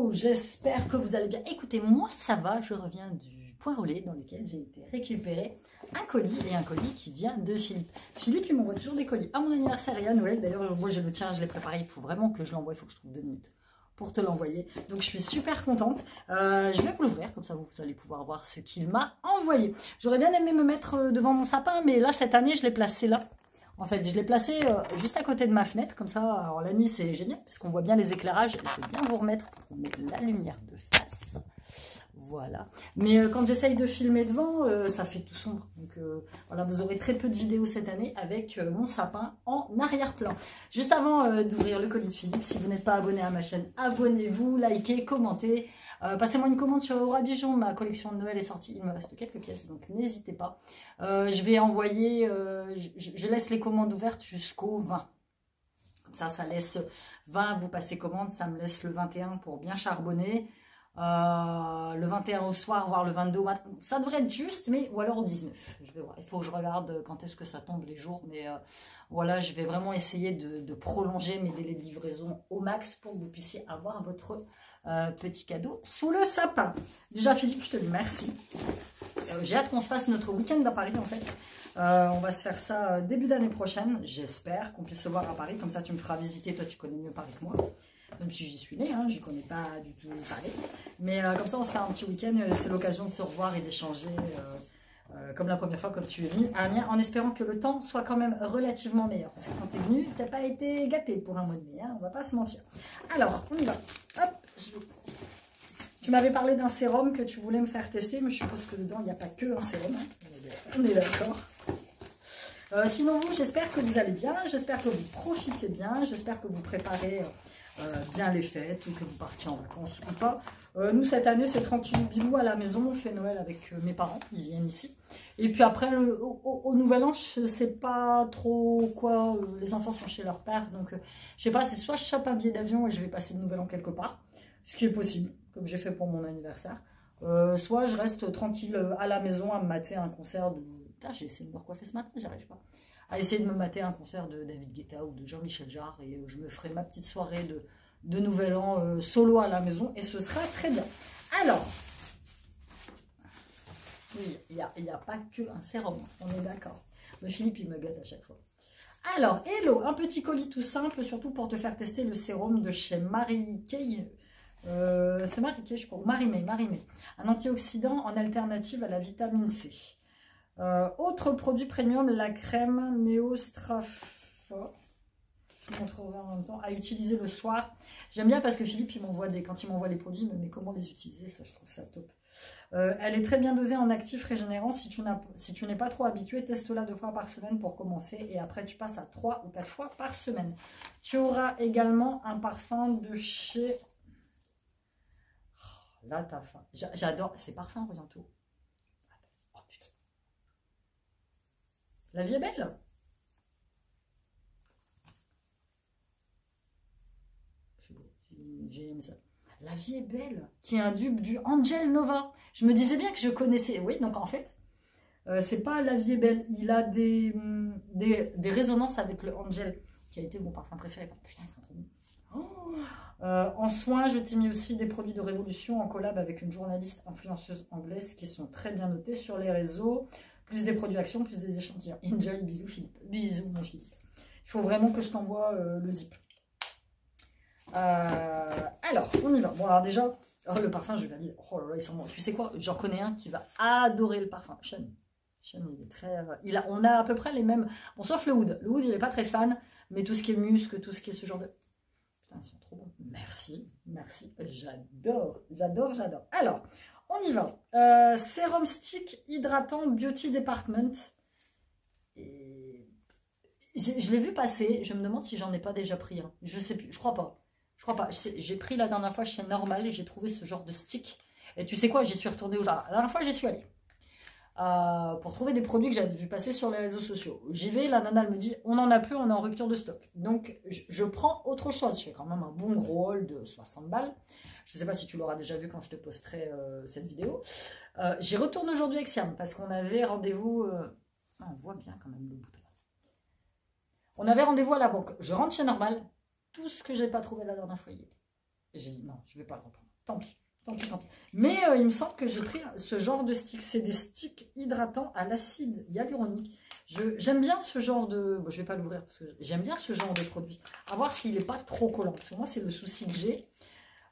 Hello, j'espère que vous allez bien. Écoutez, moi ça va, je reviens du point relais dans lequel j'ai été récupérer un colis, et un colis qui vient de Philippe. Philippe, il m'envoie toujours des colis à mon anniversaire et à Noël. D'ailleurs, moi j'ai le tien, je l'ai préparé, il faut vraiment que je l'envoie, il faut que je trouve 2 minutes pour te l'envoyer. Donc je suis super contente. Je vais vous l'ouvrir, comme ça vous allez pouvoir voir ce qu'il m'a envoyé. J'aurais bien aimé me mettre devant mon sapin, mais là cette année je l'ai placé là. En fait, je l'ai placé juste à côté de ma fenêtre, comme ça, alors la nuit c'est génial, puisqu'on voit bien les éclairages. Je vais bien vous remettre pour qu'on mette la lumière de face. Voilà. Mais quand j'essaye de filmer devant, ça fait tout sombre. Donc voilà, vous aurez très peu de vidéos cette année avec mon sapin en arrière-plan. Juste avant d'ouvrir le colis de Philippe, si vous n'êtes pas abonné à ma chaîne, abonnez-vous, likez, commentez. Passez-moi une commande sur Aura Bijoux, ma collection de Noël est sortie, il me reste quelques pièces, donc n'hésitez pas. Je vais envoyer, je laisse les commandes ouvertes jusqu'au 20. Comme ça laisse 20, vous passez commande, ça me laisse le 21 pour bien charbonner. Le 21 au soir, voire le 22 au matin, ça devrait être juste, mais ou alors au 19, je vais voir, il faut que je regarde quand est-ce que ça tombe les jours, mais voilà, je vais vraiment essayer de prolonger mes délais de livraison au max pour que vous puissiez avoir votre petit cadeau sous le sapin. Déjà Philippe, je te dis merci, j'ai hâte qu'on se fasse notre week-end à Paris en fait. On va se faire ça début d'année prochaine, j'espère qu'on puisse se voir à Paris, comme ça tu me feras visiter, toi tu connais mieux Paris que moi. Même si j'y suis née, hein, j'y connais pas du tout Paris. Mais comme ça, on se fait un petit week-end. C'est l'occasion de se revoir et d'échanger comme la première fois, comme tu es venu à Amiens, en espérant que le temps soit quand même relativement meilleur. Parce que quand tu es venu, tu n'as pas été gâté pour un mois et demi, hein, on va pas se mentir. Alors, on y va. Hop, tu m'avais parlé d'un sérum que tu voulais me faire tester, mais je suppose que dedans, il n'y a pas que un sérum. Hein. On est d'accord. Sinon, vous, j'espère que vous allez bien. J'espère que vous profitez bien. J'espère que vous préparez... bien les fêtes, ou que vous partiez en vacances ou pas. Nous, cette année, c'est tranquille bilou à la maison. On fait Noël avec mes parents, ils viennent ici. Et puis après, au Nouvel An, je sais pas trop quoi. Les enfants sont chez leur père, donc je sais pas, c'est soit je chope un billet d'avion et je vais passer le Nouvel An quelque part, ce qui est possible, comme j'ai fait pour mon anniversaire. Soit je reste tranquille à la maison à me mater un concert de... Putain, j'ai essayé de me recoiffer ce matin, j'y arrive pas. À essayer de me mater un concert de David Guetta ou de Jean-Michel Jarre, et je me ferai ma petite soirée de Nouvel An solo à la maison, et ce sera très bien. Alors, oui, il n'y a pas qu'un sérum, on est d'accord. Mais Philippe, il me gâte à chaque fois. Alors, hello, un petit colis tout simple, surtout pour te faire tester le sérum de chez Marie Kay. C'est Marie Kay, je crois, Marie-May. Un antioxydant en alternative à la vitamine C. Autre produit premium, la crème Neostrafa. Je vous montrerai en même temps. À utiliser le soir. J'aime bien parce que Philippe, il m'envoie quand il m'envoie les produits, mais comment les utiliser, ça je trouve ça top. Elle est très bien dosée en actif régénérant. Si tu n'es pas trop habitué, teste-la 2 fois par semaine pour commencer. Et après, tu passes à 3 ou 4 fois par semaine. Tu auras également un parfum de chez... Oh, là, t'as faim. J'adore ces parfums orientaux. La vie est belle. J'aime ça. La vie est belle. Qui est un dupe du Angel Nova. Je me disais bien que je connaissais. Oui, donc en fait, c'est pas La vie est belle. Il a des résonances avec le Angel, qui a été mon parfum préféré. Putain, ils sont trop bons. En soins, je t'ai mis aussi des produits de révolution en collab avec une journaliste influenceuse anglaise qui sont très bien notés sur les réseaux. Plus des produits actions, plus des échantillons. Enjoy, bisous Philippe. Bisous mon Philippe. Il faut vraiment que je t'envoie le zip. Alors, on y va. Bon, alors déjà, le parfum, je valide. Oh là là, ils sont bons. Tu sais quoi? J'en connais un qui va adorer le parfum. Sean, il est très... on a à peu près les mêmes... Bon, sauf le Oud. Le Oud, il n'est pas très fan, mais tout ce qui est muscle, tout ce qui est ce genre de... Putain, ils sont trop bons. Merci, merci. J'adore. Alors... On y va. Sérum stick hydratant Beauty Department. Et je l'ai vu passer. Je me demande si j'en ai pas déjà pris un. Je sais plus. Je crois pas. J'ai pris la dernière fois chez Normal et j'ai trouvé ce genre de stick. Et tu sais quoi? J'y suis retournée au jardin. La dernière fois, j'y suis allée. Pour trouver des produits que j'avais vu passer sur les réseaux sociaux. J'y vais, la nana elle me dit on n'en a plus, on est en rupture de stock. Donc je prends autre chose. Je fais quand même un bon gros haul de 60 balles. Je ne sais pas si tu l'auras déjà vu quand je te posterai cette vidéo. J'y retourne aujourd'hui avec Siam parce qu'on avait rendez-vous... on voit bien quand même le bout de là. On avait rendez-vous à la banque. Je rentre chez Normal. Tout ce que j'ai pas trouvé la dernière fois. Et j'ai dit non, je ne vais pas le reprendre. tant pis. Tant pis, tant pis. Mais il me semble que j'ai pris ce genre de stick. C'est des sticks hydratants à l'acide hyaluronique. J'aime bien ce genre de... Bon, je ne vais pas l'ouvrir parce que j'aime bien ce genre de produit. À voir s'il n'est pas trop collant. Parce que moi, c'est le souci que j'ai.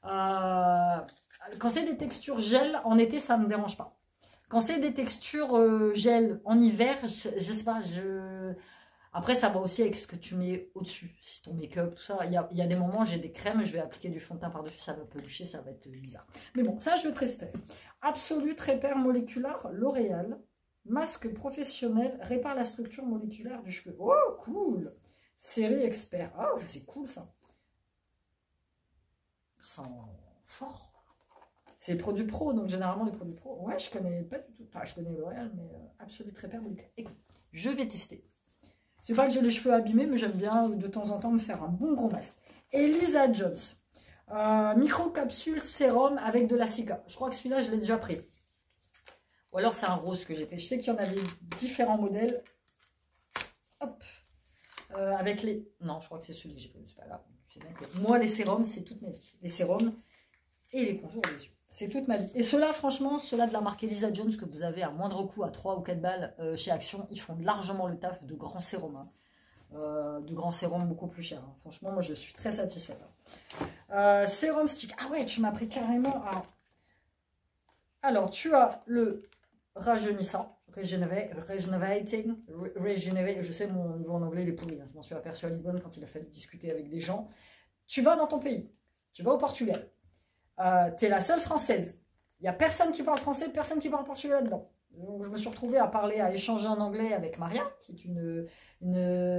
Quand c'est des textures gel, en été, ça ne me dérange pas. Quand c'est des textures gel en hiver, je ne sais pas, Après, ça va aussi avec ce que tu mets au-dessus. Si ton make-up, tout ça. Il y a des moments, j'ai des crèmes, je vais appliquer du fond de teint par-dessus, ça va pelucher, ça va être bizarre. Mais bon, ça, je testerai. Absolute Repair Moléculaire L'Oréal. Masque professionnel, répare la structure moléculaire du cheveu. Oh, cool! Série expert. Ah, c'est cool, ça. Sent fort. C'est produits pro, donc généralement, les produits pro. Ouais, je connais pas du tout. Enfin, je connais L'Oréal, mais Absolute Repair Moléculaire. Écoute, je vais tester. C'est pas que j'ai les cheveux abîmés, mais j'aime bien de temps en temps me faire un bon gros masque. Elisa Jones. Micro-capsule sérum avec de la cica. Je crois que celui-là, je l'ai déjà pris. Ou alors c'est un rose que j'ai pris. Je sais qu'il y en avait différents modèles. Hop. Avec les... Non, je crois que c'est celui que j'ai pris. C'est pas grave. Bien que... Moi, les sérums, c'est toute ma vie. Les sérums et les contours des yeux. C'est toute ma vie. Et ceux-là, franchement, ceux-là de la marque Elisa Jones que vous avez à moindre coût, à 3 ou 4 balles chez Action, ils font largement le taf de grands sérums. Hein. De grands sérums beaucoup plus chers. Hein. Franchement, moi, je suis très satisfaite. Hein. Sérum stick. Ah ouais, tu m'as pris carrément à... Alors, tu as le rajeunissant, regenerating, je sais, mon niveau en anglais, il est pourri. Hein. Je m'en suis aperçu à Lisbonne quand il a fallu discuter avec des gens. Tu vas dans ton pays. Tu vas au Portugal. Tu es la seule française. Il n'y a personne qui parle français, personne qui parle portugais là-dedans. Donc, je me suis retrouvée à échanger en anglais avec Maria, qui est une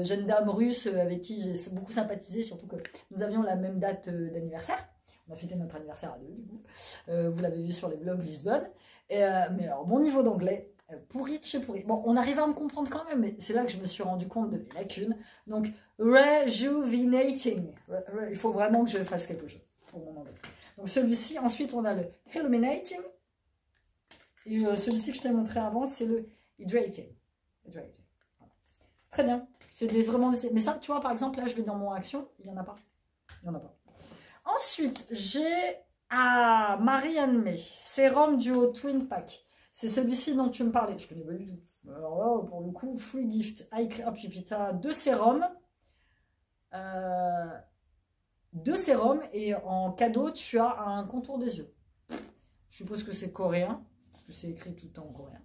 jeune dame russe avec qui j'ai beaucoup sympathisé, surtout que nous avions la même date d'anniversaire. On a fêté notre anniversaire à deux, du coup. Vous l'avez vu sur les vlogs Lisbonne. Mais alors, mon niveau d'anglais, pourri de chez pourri. Bon, on arrive à me comprendre quand même, mais c'est là que je me suis rendu compte de mes lacunes. Donc, rejuvenating. Il faut vraiment que je fasse quelque chose pour mon anglais. Donc celui-ci, ensuite on a le illuminating. Et celui-ci que je t'ai montré avant, c'est le hydrating. Voilà. Très bien. C'est vraiment des... Mais ça, tu vois, par exemple, là je vais dans mon action, il n'y en a pas. Il n'y en a pas. Ensuite, j'ai Marianne May, Sérum Duo Twin Pack. C'est celui-ci dont tu me parlais. Je ne connais pas du tout. Alors là, pour le coup, free gift. Ah, puis tu as deux sérums. Et en cadeau, tu as un contour des yeux. Je suppose que c'est coréen, parce que c'est écrit tout le temps en coréen.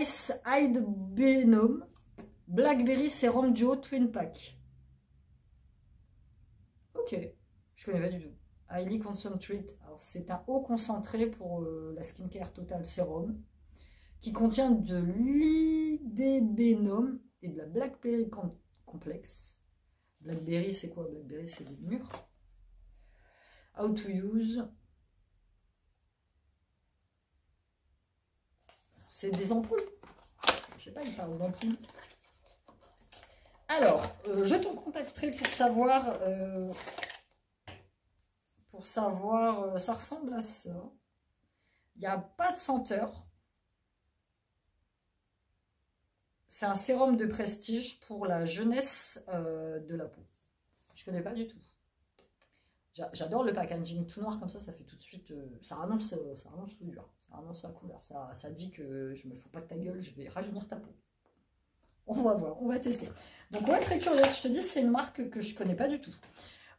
Ice Hide Venom Blackberry Sérum Duo Twin Pack. Ok, je connais pas du tout. Highly Concentrate. Alors c'est un haut concentré pour la skincare Total Sérum qui contient de l'idébénum et de la Blackberry Complexe. Blackberry, c'est quoi? Blackberry, c'est des murs. How to use. C'est des ampoules. Je sais pas, il parle d'ampoules. Alors, je te contacterai pour savoir... ça ressemble à ça. Il n'y a pas de senteur. C'est un sérum de prestige pour la jeunesse de la peau. Je ne connais pas du tout. J'adore le packaging tout noir comme ça fait tout de suite... ça annonce tout dur. Ça annonce la couleur. Ça dit que je me fous pas de ta gueule, je vais rajeunir ta peau. On va voir, on va tester. Donc ouais, très curieuse. Je te dis, c'est une marque que je ne connais pas du tout.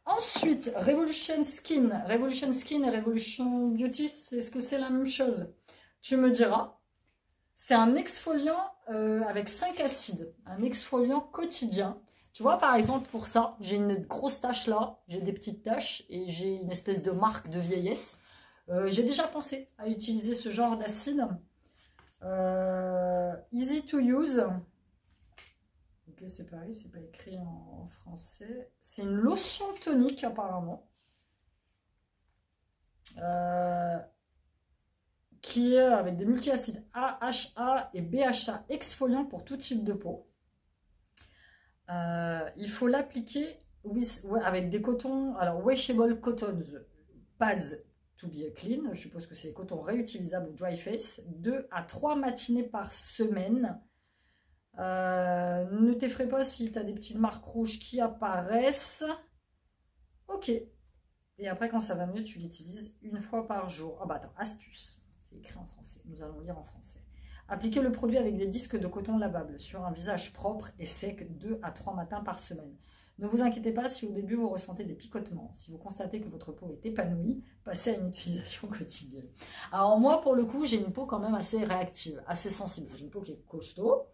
Ensuite, Revolution Skin et Revolution Beauty, est-ce que c'est la même chose? Tu me diras. C'est un exfoliant avec 5 acides, un exfoliant quotidien. Tu vois, par exemple, pour ça, j'ai une grosse tache là, j'ai des petites taches et j'ai une espèce de marque de vieillesse. J'ai déjà pensé à utiliser ce genre d'acide. Easy to use. Ok, c'est pareil, c'est pas écrit en français. C'est une lotion tonique apparemment. Qui est avec des multi-acides AHA et BHA exfoliants pour tout type de peau. Il faut l'appliquer avec des cotons, alors washable cottons pads to be clean, je suppose que c'est des cotons réutilisables dry face, 2 à 3 matinées par semaine. Ne t'effraie pas si tu as des petites marques rouges qui apparaissent. Ok. Et après, quand ça va mieux, tu l'utilises une fois par jour. Ah bah attends, astuce. C'est écrit en français. Nous allons lire en français. Appliquez le produit avec des disques de coton lavable sur un visage propre et sec 2 à 3 matins par semaine. Ne vous inquiétez pas si au début vous ressentez des picotements. Si vous constatez que votre peau est épanouie, passez à une utilisation quotidienne. Alors moi, pour le coup, j'ai une peau quand même assez réactive, assez sensible. J'ai une peau qui est costaud,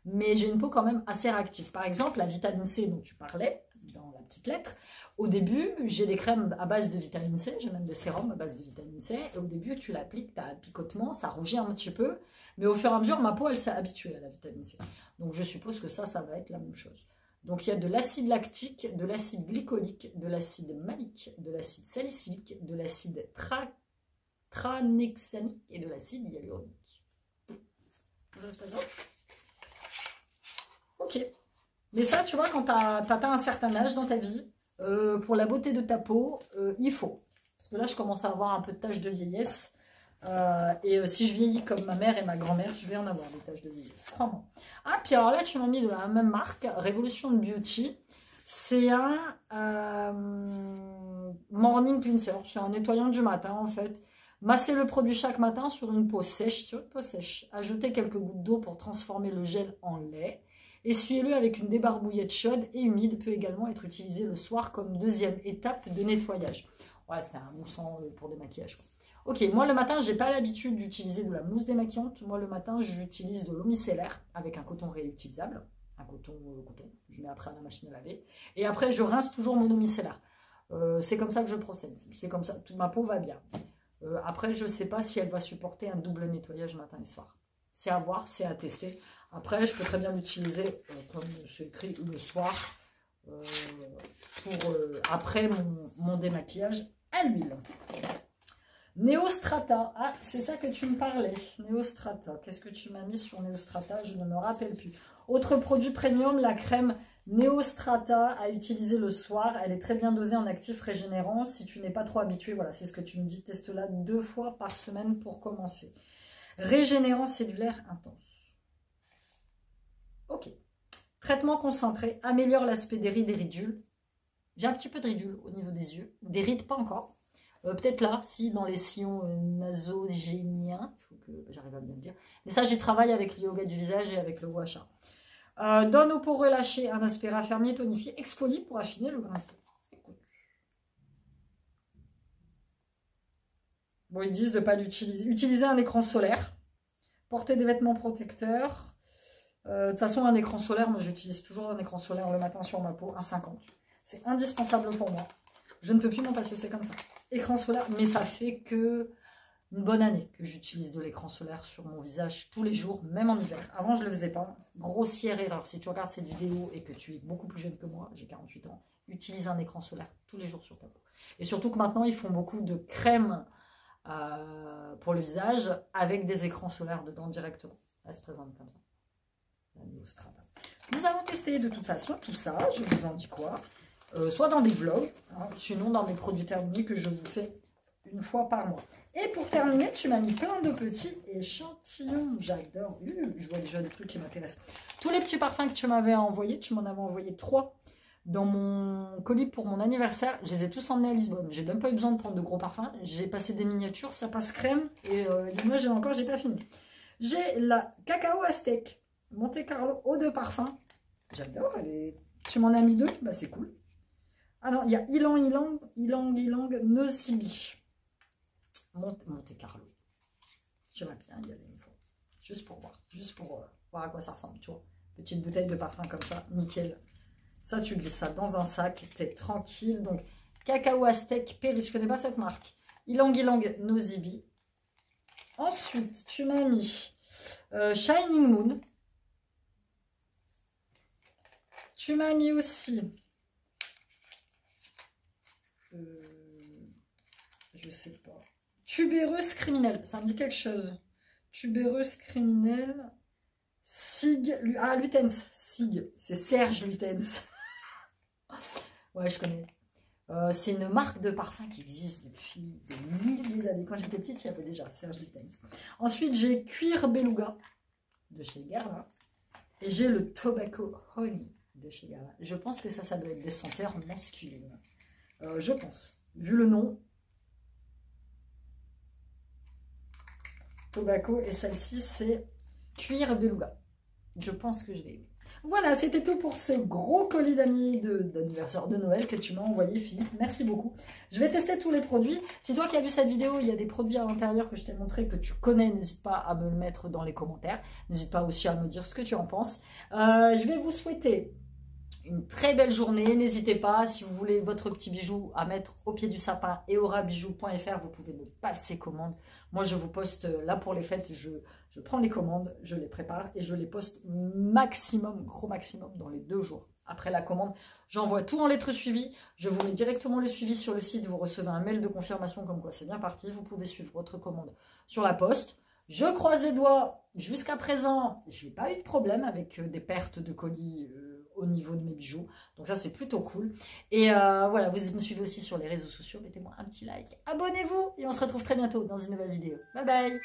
mais j'ai une peau quand même assez réactive. Par exemple, la vitamine C dont tu parlais, dans la petite lettre, au début, j'ai des crèmes à base de vitamine C, j'ai même des sérums à base de vitamine C, et au début, tu l'appliques, tu as un picotement, ça rougit un petit peu, mais au fur et à mesure, ma peau, elle s'est habituée à la vitamine C. Donc je suppose que ça va être la même chose. Donc il y a de l'acide lactique, de l'acide glycolique, de l'acide malique, de l'acide salicylique, de l'acide tranexamique et de l'acide hyaluronique. Ça se passe bien ? Ok. Mais ça, tu vois, quand tu as atteint un certain âge dans ta vie, pour la beauté de ta peau, il faut. Parce que là, je commence à avoir un peu de taches de vieillesse. Si je vieillis comme ma mère et ma grand-mère, je vais en avoir des taches de vieillesse, crois-moi. Ah, puis alors là, tu m'as mis de la même marque, Revolution Beauty. C'est un morning cleanser, c'est un nettoyant du matin en fait. Massez le produit chaque matin sur une peau sèche, Ajoutez quelques gouttes d'eau pour transformer le gel en lait. Essuyez-le avec une débarbouillette chaude et humide, peut également être utilisé le soir comme deuxième étape de nettoyage. Ouais, c'est un moussant pour démaquillage, quoi. Ok, moi le matin, j'ai pas l'habitude d'utiliser de la mousse démaquillante. Moi le matin, j'utilise de l'eau micellaire avec un coton réutilisable. Un coton, je mets après à la machine à laver. Et après, je rince toujours mon eau micellaire. C'est comme ça que je procède. C'est comme ça, toute ma peau va bien. Après, je sais pas si elle va supporter un double nettoyage matin et soir. C'est à voir, c'est à tester. Après, je peux très bien l'utiliser, comme c'est écrit, le soir, après mon démaquillage à l'huile. Neostrata, ah c'est ça que tu me parlais, Neostrata, qu'est-ce que tu m'as mis sur Neostrata, je ne me rappelle plus. Autre produit premium, la crème Neostrata à utiliser le soir, elle est très bien dosée en actif régénérant, si tu n'es pas trop habitué, voilà c'est ce que tu me dis, teste-la 2 fois par semaine pour commencer. Régénérant cellulaire intense. Ok, traitement concentré, améliore l'aspect des rides et ridules, j'ai un petit peu de ridules au niveau des yeux, des rides pas encore. Peut-être là, si, dans les sillons nasogéniens, il faut que j'arrive à bien le dire. Mais ça, j'y travaille avec le yoga du visage et avec le gua sha. Donne aux peaux relâchées un aspect raffermi, tonifié, exfolie pour affiner le grain de peau. Écoute. Bon, ils disent de ne pas l'utiliser. Utiliser un écran solaire. Porter des vêtements protecteurs. De toute façon, un écran solaire, moi j'utilise toujours un écran solaire le matin sur ma peau, un 50. C'est indispensable pour moi. Je ne peux plus m'en passer, c'est comme ça. Écran solaire, mais ça fait que une bonne année que j'utilise de l'écran solaire sur mon visage tous les jours, même en hiver. Avant, je ne le faisais pas. Grossière erreur. Si tu regardes cette vidéo et que tu es beaucoup plus jeune que moi, j'ai 48 ans, utilise un écran solaire tous les jours sur ta peau. Et surtout que maintenant, ils font beaucoup de crèmes pour le visage avec des écrans solaires dedans directement. Elle se présente comme ça. La Neostrata. Nous allons tester de toute façon tout ça. Je vous en dis quoi ? Soit dans des vlogs, hein, sinon dans mes produits terminés que je vous fais une fois par mois. Et pour terminer, tu m'as mis plein de petits échantillons. J'adore. Je vois déjà des trucs qui m'intéressent. Tous les petits parfums que tu m'avais envoyés, tu m'en avais envoyé 3 dans mon colis pour mon anniversaire. Je les ai tous emmenés à Lisbonne. J'ai même pas eu besoin de prendre de gros parfums. J'ai passé des miniatures, ça passe crème. Et moi, j'ai pas fini. J'ai la Cacao Aztec Monte Carlo eau de parfum. J'adore. Tu m'en as mis 2, bah c'est cool. Ah non, il y a Ylang Nosibi. Monte Carlo. J'aimerais bien y aller une fois. Juste pour voir à quoi ça ressemble, tu vois. Petite bouteille de parfum comme ça, nickel. Ça, tu glisses ça dans un sac, t'es tranquille. Donc, Cacao Aztec Péris, je connais pas cette marque. Ylang Nosibi. Ensuite, tu m'as mis Shining Moon. Tu m'as mis aussi... je sais pas. Tubéreuse criminelle, ça me dit quelque chose. Tubéreuse criminelle. Sig. Ah, Lutens. Sig. C'est Serge Lutens. Ouais, je connais. C'est une marque de parfum qui existe depuis des milliers d'années. Quand j'étais petite, il y avait déjà Serge Lutens. Ensuite, j'ai Cuir Beluga de chez Guerlain. Et j'ai le Tobacco Honey de chez Guerlain. Je pense que ça doit être des senteurs masculines. Je pense. vu le nom. Tobacco, et celle-ci, c'est cuir beluga. Je pense que je vais aimer. Voilà, c'était tout pour ce gros colis d'anniversaire de Noël que tu m'as envoyé, Philippe. Merci beaucoup. Je vais tester tous les produits. Si toi qui as vu cette vidéo, il y a des produits à l'intérieur que je t'ai montré, que tu connais, n'hésite pas à me le mettre dans les commentaires. N'hésite pas aussi à me dire ce que tu en penses. Je vais vous souhaiter une très belle journée. N'hésitez pas, si vous voulez votre petit bijou à mettre au pied du sapin, eorabijou.fr, vous pouvez me passer commande. Moi, je vous poste là pour les fêtes, je prends les commandes, je les prépare et je les poste maximum, gros maximum, dans les 2 jours. Après la commande, j'envoie tout en lettres suivies. Je vous mets directement le suivi sur le site. Vous recevez un mail de confirmation comme quoi c'est bien parti. Vous pouvez suivre votre commande sur la poste. Je croise les doigts. Jusqu'à présent, je n'ai pas eu de problème avec des pertes de colis au niveau de mes bijoux. Donc ça, c'est plutôt cool. Et voilà, vous me suivez aussi sur les réseaux sociaux. Mettez-moi un petit like. Abonnez-vous et on se retrouve très bientôt dans une nouvelle vidéo. Bye bye!